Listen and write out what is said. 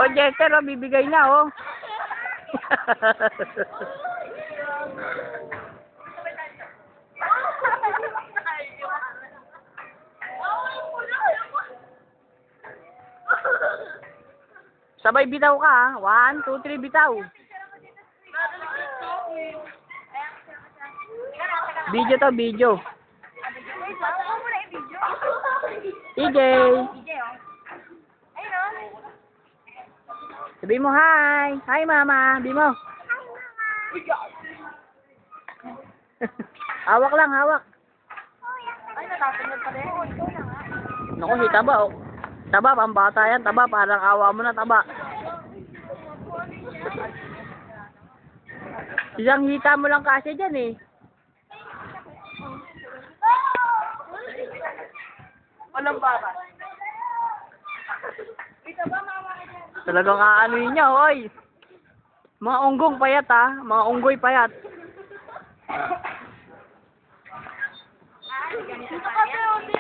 O, Jester, oh, bibigay na, oh. Sabay bitaw ka, ha? 1, 2, 3, bitaw. Video to, video. EJ. Sabi mo, hi. Hi, mama. Sabi mo. Hawak lang, hawak. Ay, natatanggol pa rin. Naku, si Taba, oh. Taba, pambata yan. Taba, parang awa mo na, Taba. Isang hita mo lang kasi dyan, eh. Walang baba. Talagang aanuin niya, oy. Mga unggong payat, ha. Mga unggoy payat.